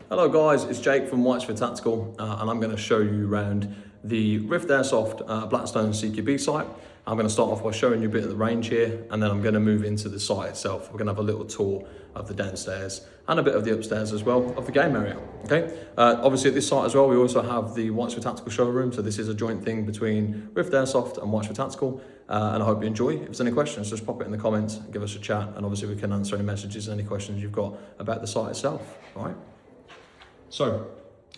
Hello guys, it's Jake from Whitesford Tactical and I'm going to show you around the Rift Airsoft Blackstone CQB site. I'm going to start off by showing you a bit of the range here and then I'm going to move into the site itself. We're going to have a little tour of the downstairs and a bit of the upstairs as well of the game area. Okay. Obviously at this site as well we also have the Whitesford Tactical showroom, so this is a joint thing between Rift Airsoft and Whitesford Tactical and I hope you enjoy. If there's any questions, just pop it in the comments, give us a chat, and obviously we can answer any messages and any questions you've got about the site itself. All right. So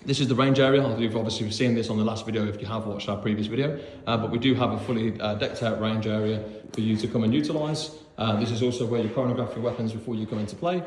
this is the range area. You've obviously seen this on the last video if you have watched our previous video, but we do have a fully decked out range area for you to come and utilise. This is also where you chronograph your weapons before you come into play.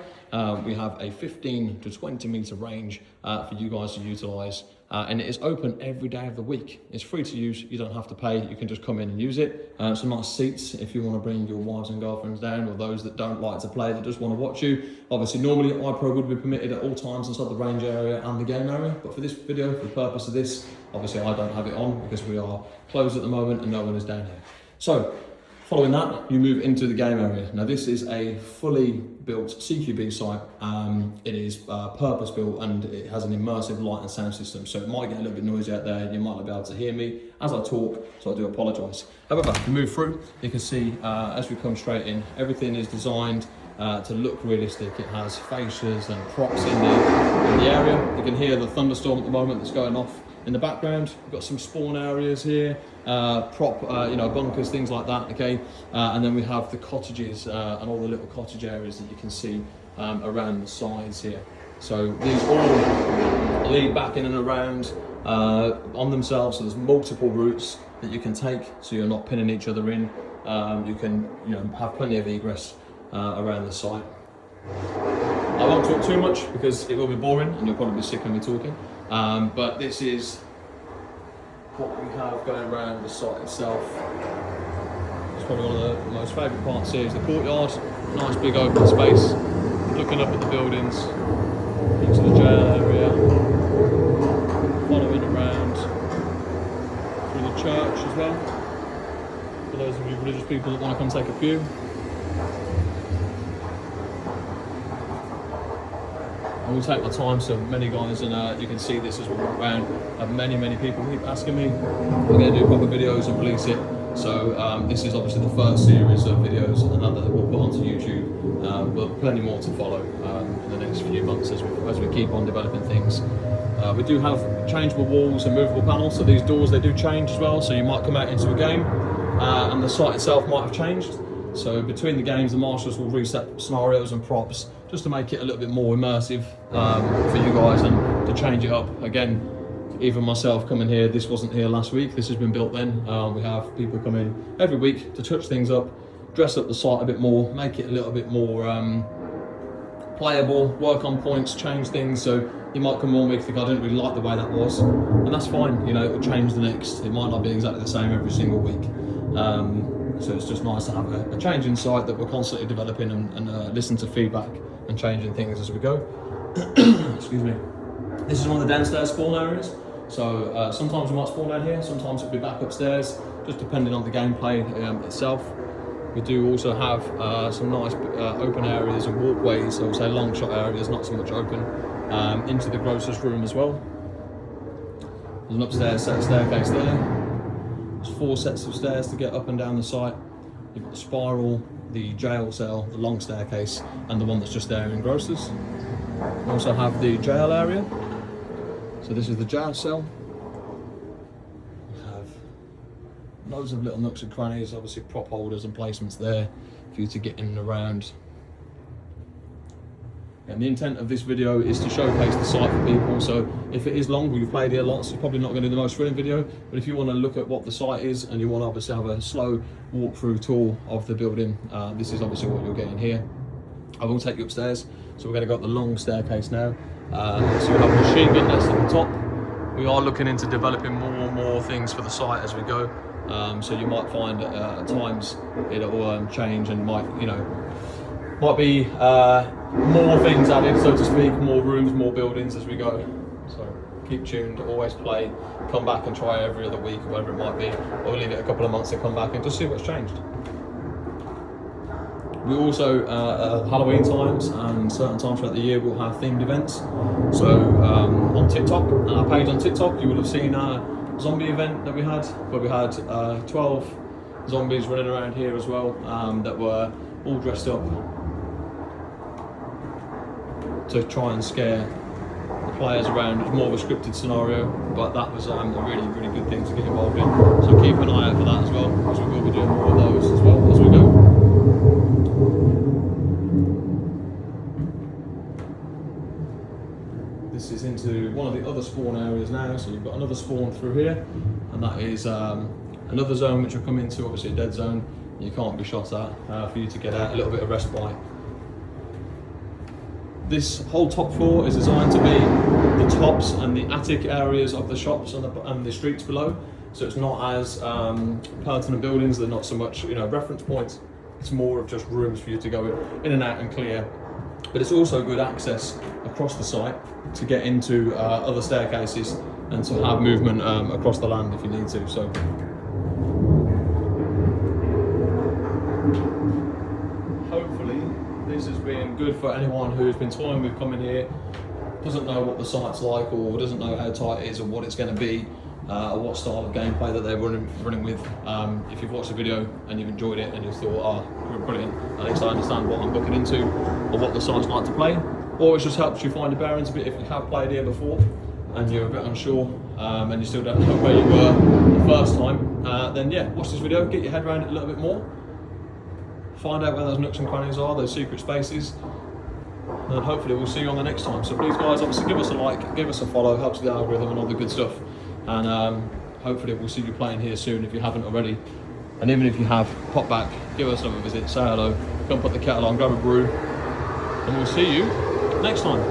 We have a 15 to 20 metre range for you guys to utilise, and it is open every day of the week. It's free to use, you don't have to pay, you can just come in and use it. Some nice seats if you want to bring your wives and girlfriends down, or those that don't like to play, that just want to watch you. Obviously normally iPro would be permitted at all times inside the range area and the game area, but for this video, for the purpose of this, obviously I don't have it on because we are closed at the moment and no one is down here. So following that, you move into the game area. Now this is a fully built CQB site. It is purpose built and it has an immersive light and sound system. So it might get a little bit noisy out there. You might not be able to hear me as I talk, so I do apologise. However, to move through, you can see as we come straight in, everything is designed to look realistic. It has fascias and props in the area. You can hear the thunderstorm at the moment that's going off in the background. We've got some spawn areas here, bunkers, things like that, okay? And then we have the cottages and all the little cottage areas that you can see around the sides here. So these all lead back in and around on themselves, so there's multiple routes that you can take, so you're not pinning each other in. You can have plenty of egress around the site. I won't talk too much because it will be boring and you'll probably be sick of me talking. But this is what we have going around the site itself. It's probably one of the most favourite parts here is the courtyard. Nice big open space, looking up at the buildings, into the jail area, following around through the church as well, for those of you religious people that want to come take a pew. I will take my time, so many guys, and you can see this as we walk around. Many people keep asking me. We're going to do proper videos and release it. So this is obviously the first series of videos, and another that we'll put onto YouTube. But plenty more to follow in the next few months as we keep on developing things. We do have changeable walls and movable panels, so these doors, they do change as well. So you might come out into a game and the site itself might have changed. So between the games, the marshals will reset scenarios and props just to make it a little bit more immersive for you guys and to change it up. Again, even myself coming here, this wasn't here last week, this has been built then. We have people come in every week to touch things up, dress up the site a bit more, make it a little bit more playable, work on points, change things. So you might come one week think I didn't really like the way that was, and that's fine, it will change the next. It might not be exactly the same every single week. So it's just nice to have a change in site that we're constantly developing and listen to feedback and changing things as we go. Excuse me. This is one of the downstairs spawn areas. So sometimes we might spawn down here, sometimes it'll be back upstairs, just depending on the gameplay itself. We do also have some nice open areas and walkways, so say long shot areas, not so much open, into the grocer's room as well. There's an upstairs set of staircase there. There's 4 sets of stairs to get up and down the site. You've got the spiral, the jail cell, the long staircase, and the one that's just there in Grocers. We also have the jail area. So this is the jail cell. We have loads of little nooks and crannies, obviously prop holders and placements there for you to get in and around. And the intent of this video is to showcase the site for people. So if it is long, we've played here lots, it's probably not going to be the most thrilling video, but if you want to look at what the site is and you want to obviously have a slow walkthrough tour of the building, this is obviously what you're getting here. I will take you upstairs. So we're going to go up the long staircase now. So we have a machine gun nest at the top. We are looking into developing more and more things for the site as we go. So you might find at times it'll change and might be more things added, so to speak, more rooms, more buildings as we go. So keep tuned, always play, come back and try every other week or whatever it might be, or leave it a couple of months and come back and just see what's changed. We also, at Halloween times and certain times throughout the year, we'll have themed events. So on TikTok, our page on TikTok, you would have seen our zombie event that we had, where we had 12 zombies running around here as well, that were all dressed up to try and scare the players around. It was more of a scripted scenario, but that was a really, really good thing to get involved in. So keep an eye out for that as well, because we will be doing more of those as well as we go. This is into one of the other spawn areas now, so you've got another spawn through here, and that is another zone which will come into, obviously a dead zone. You can't be shot at, for you to get out a little bit of respite. This whole top floor is designed to be the tops and the attic areas of the shops and the streets below. So it's not as pertinent buildings, they're not so much, you know, reference points. It's more of just rooms for you to go in and out and clear. But it's also good access across the site to get into other staircases and to have movement across the land if you need to. So hopefully this has been good for anyone who's been toying with coming here, doesn't know what the site's like, or doesn't know how tight it is, or what it's going to be, or what style of gameplay that they're running with. If you've watched the video and you've enjoyed it and you thought, oh, brilliant, at least I understand what I'm booking into or what the site's like to play, or it just helps you find your bearings a bit if you have played here before and you're a bit unsure and you still don't know where you were the first time, then yeah, watch this video, get your head around it a little bit more, find out where those nooks and crannies are, those secret spaces, and hopefully we'll see you on the next time. So please guys, obviously give us a like, give us a follow, helps with the algorithm and all the good stuff, and hopefully we'll see you playing here soon if you haven't already. And even if you have, pop back, give us a visit, say hello, come put the kettle on, grab a brew, and we'll see you next time.